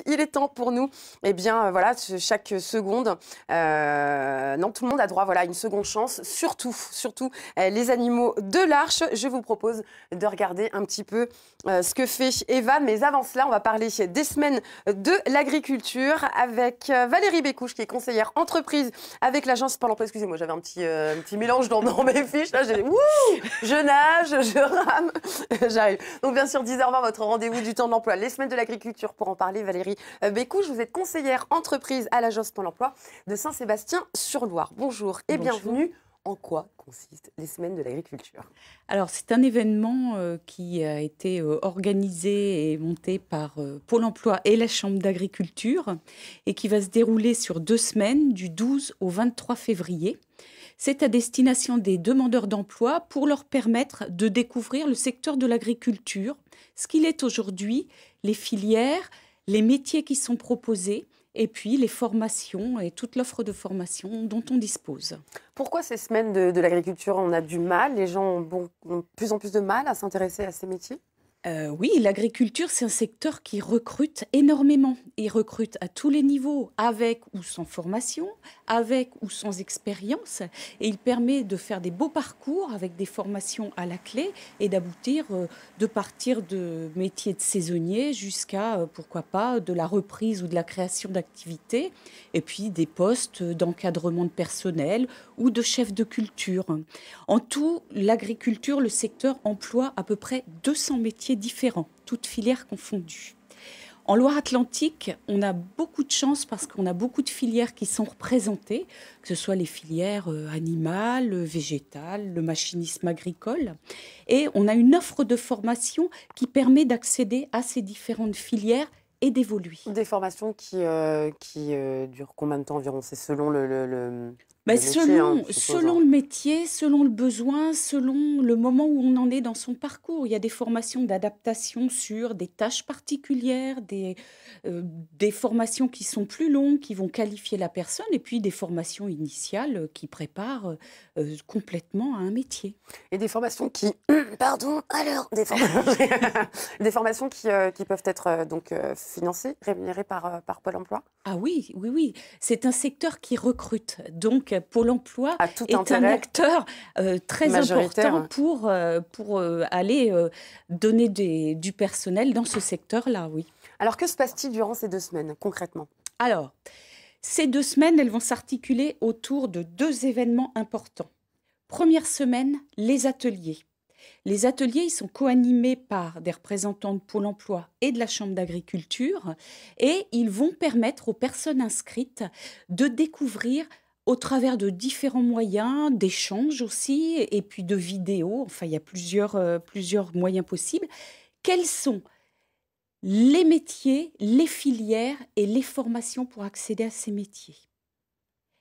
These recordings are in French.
Il est temps pour nous, voilà, chaque seconde, non, tout le monde a droit, voilà, à une seconde chance, surtout les animaux de l'Arche. Je vous propose de regarder un petit peu ce que fait Eva, mais avant cela, on va parler des semaines de l'agriculture avec Valérie Bécouche, qui est conseillère entreprise avec l'agence Pôle emploi. Excusez-moi, j'avais un petit mélange dans mes fiches, là, je nage, je rame, j'arrive. Donc bien sûr, 10h20, votre rendez-vous du temps de l'emploi, les semaines de l'agriculture. Pour en parler, Valérie Bécouche, vous êtes conseillère entreprise à l'agence Pôle emploi de Saint-Sébastien-sur-Loire. Bonjour et bienvenue. En quoi consistent les semaines de l'agriculture? Alors, c'est un événement qui a été organisé et monté par Pôle emploi et la Chambre d'agriculture et qui va se dérouler sur 2 semaines, du 12 au 23 février. C'est à destination des demandeurs d'emploi pour leur permettre de découvrir le secteur de l'agriculture, ce qu'il est aujourd'hui, les filières, les métiers qui sont proposés, et puis les formations et toute l'offre de formation dont on dispose. Pourquoi ces semaines de l'agriculture, on a du mal, les gens ont de plus en plus de mal à s'intéresser à ces métiers? Oui, l'agriculture, c'est un secteur qui recrute énormément. Il recrute à tous les niveaux, avec ou sans formation, avec ou sans expérience. Et il permet de faire des beaux parcours avec des formations à la clé et d'aboutir, de partir de métiers de saisonniers jusqu'à, pourquoi pas, de la reprise ou de la création d'activités. Et puis des postes d'encadrement de personnel ou de chef de culture. En tout, l'agriculture, le secteur emploie à peu près 200 métiers différents, toutes filières confondues. En Loire-Atlantique, on a beaucoup de chance parce qu'on a beaucoup de filières qui sont représentées, que ce soit les filières animales, végétales, le machinisme agricole. Et on a une offre de formation qui permet d'accéder à ces différentes filières et d'évoluer. Des formations qui durent combien de temps environ? C'est selon le métier, Selon le métier, selon le besoin, selon le moment où on en est dans son parcours. Il y a des formations d'adaptation sur des tâches particulières, des formations qui sont plus longues, qui vont qualifier la personne, et puis des formations initiales qui préparent complètement à un métier. Et des formations qui... Pardon, alors des formations qui peuvent être financées, rémunérées par Pôle emploi? Ah oui, oui, oui. C'est un secteur qui recrute. Donc, Pôle emploi est un acteur très important pour aller donner du personnel dans ce secteur-là, oui. Alors, que se passe-t-il durant ces 2 semaines, concrètement? Alors, ces 2 semaines, elles vont s'articuler autour de 2 événements importants. Première semaine, les ateliers. Les ateliers, ils sont co-animés par des représentants de Pôle emploi et de la Chambre d'agriculture et ils vont permettre aux personnes inscrites de découvrir au travers de différents moyens, d'échanges aussi, et puis de vidéos, enfin il y a plusieurs moyens possibles, quels sont les métiers, les filières et les formations pour accéder à ces métiers.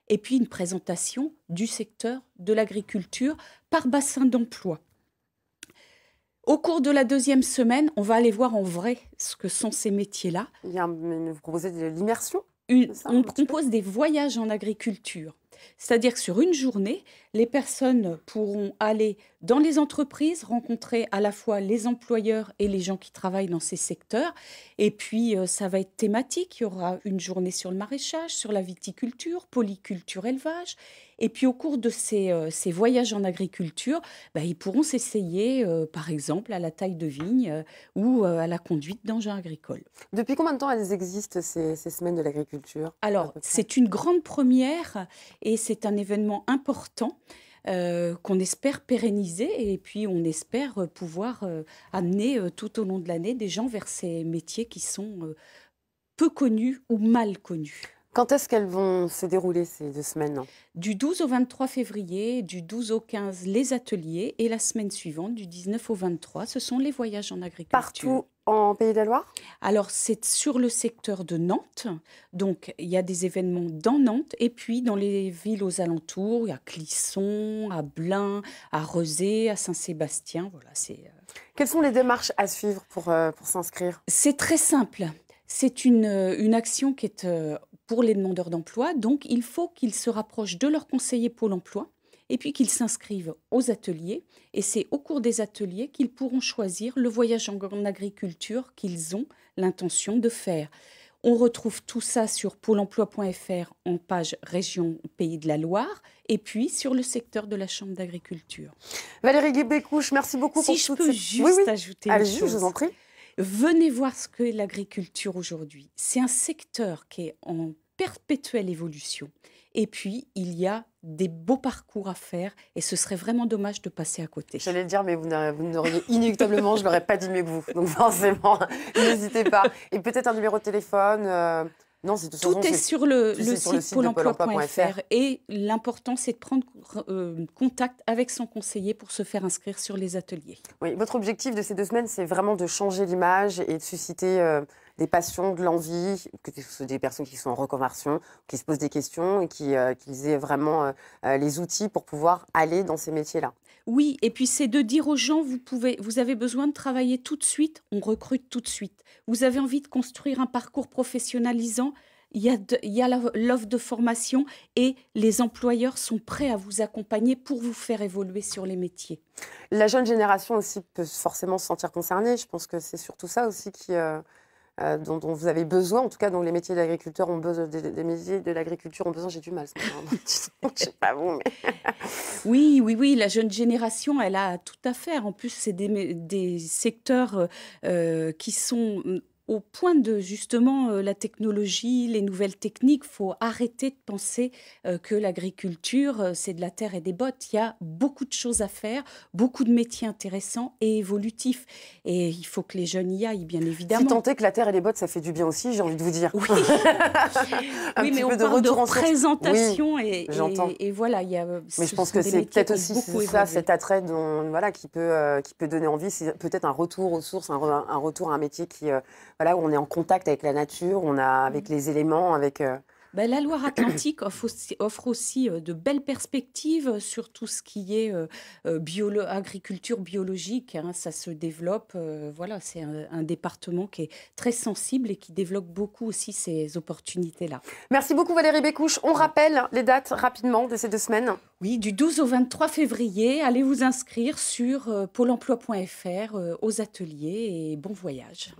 Et puis une présentation du secteur de l'agriculture par bassin d'emploi. Au cours de la 2e semaine, on va aller voir en vrai ce que sont ces métiers-là. Vous proposez de l'immersion? On propose des voyages en agriculture. C'est-à-dire que sur une journée, les personnes pourront aller dans les entreprises, rencontrer à la fois les employeurs et les gens qui travaillent dans ces secteurs. Et puis, ça va être thématique. Il y aura une journée sur le maraîchage, sur la viticulture, polyculture, élevage. Et puis, au cours de ces voyages en agriculture, ils pourront s'essayer, par exemple, à la taille de vigne ou à la conduite d'engins agricoles. Depuis combien de temps elles existent, ces semaines de l'agriculture? Alors, c'est une grande première et c'est un événement important qu'on espère pérenniser et puis on espère pouvoir amener tout au long de l'année des gens vers ces métiers qui sont peu connus ou mal connus. Quand est-ce qu'elles vont se dérouler, ces 2 semaines? Du 12 au 23 février, du 12 au 15, les ateliers et la semaine suivante, du 19 au 23, ce sont les voyages en agriculture. Partout en Pays de la Loire? Alors, c'est sur le secteur de Nantes. Donc, il y a des événements dans Nantes et puis dans les villes aux alentours. Il y a Clisson, à Blain, à Rezé, à Saint-Sébastien. Voilà, Quelles sont les démarches à suivre pour s'inscrire? C'est très simple. C'est une action qui est pour les demandeurs d'emploi. Donc, il faut qu'ils se rapprochent de leur conseiller Pôle emploi et puis qu'ils s'inscrivent aux ateliers. Et c'est au cours des ateliers qu'ils pourront choisir le voyage en agriculture qu'ils ont l'intention de faire. On retrouve tout ça sur pôle emploi.fr en page région Pays de la Loire et puis sur le secteur de la Chambre d'agriculture. Valérie Bécouche, merci beaucoup pour Si je toute peux cette... juste ajouter une Allez-y, je chose. vous en prie. Venez voir ce qu'est l'agriculture aujourd'hui. C'est un secteur qui est en perpétuelle évolution. Et puis, il y a des beaux parcours à faire et ce serait vraiment dommage de passer à côté. J'allais le dire, mais vous n'auriez inéluctablement, je ne l'aurais pas dit mieux que vous. Donc forcément, n'hésitez pas. Et peut-être un numéro de téléphone non, c'est tout est sur le site pôle emploi.fr et l'important, c'est de prendre contact avec son conseiller pour se faire inscrire sur les ateliers. Oui, votre objectif de ces 2 semaines, c'est vraiment de changer l'image et de susciter des passions, de l'envie, que ce soit des personnes qui sont en reconversion, qui se posent des questions et qu'ils aient vraiment les outils pour pouvoir aller dans ces métiers-là. Oui, et puis c'est de dire aux gens, vous avez besoin de travailler tout de suite, on recrute tout de suite. Vous avez envie de construire un parcours professionnalisant, il y a l'offre de formation et les employeurs sont prêts à vous accompagner pour vous faire évoluer sur les métiers. La jeune génération aussi peut forcément se sentir concernée. Je pense que c'est surtout ça aussi dont vous avez besoin, en tout cas dont les métiers de l'agriculteur ont besoin, des métiers de l'agriculture ont besoin, j'ai du mal ce matin, je sais pas vous, mais... Oui, la jeune génération, elle a tout à faire. En plus, c'est des secteurs qui sont au point de justement la technologie, les nouvelles techniques. Il faut arrêter de penser que l'agriculture, c'est de la terre et des bottes. Il y a beaucoup de choses à faire, beaucoup de métiers intéressants et évolutifs. Et il faut que les jeunes y aillent, bien évidemment. Si tant est que la terre et les bottes, ça fait du bien aussi, j'ai envie de vous dire. Oui, mais on parle de représentation et voilà. Mais je pense que c'est peut-être aussi ça, cet attrait qui peut donner envie. C'est peut-être un retour aux sources, un retour à un métier où on est en contact avec la nature, avec les éléments, avec... La Loire-Atlantique offre aussi de belles perspectives sur tout ce qui est agriculture biologique. Ça se développe. C'est un département qui est très sensible et qui développe beaucoup aussi ces opportunités-là. Merci beaucoup Valérie Bécouche. On rappelle les dates rapidement de ces 2 semaines. Oui, du 12 au 23 février. Allez vous inscrire sur pôle emploi.fr aux ateliers et bon voyage.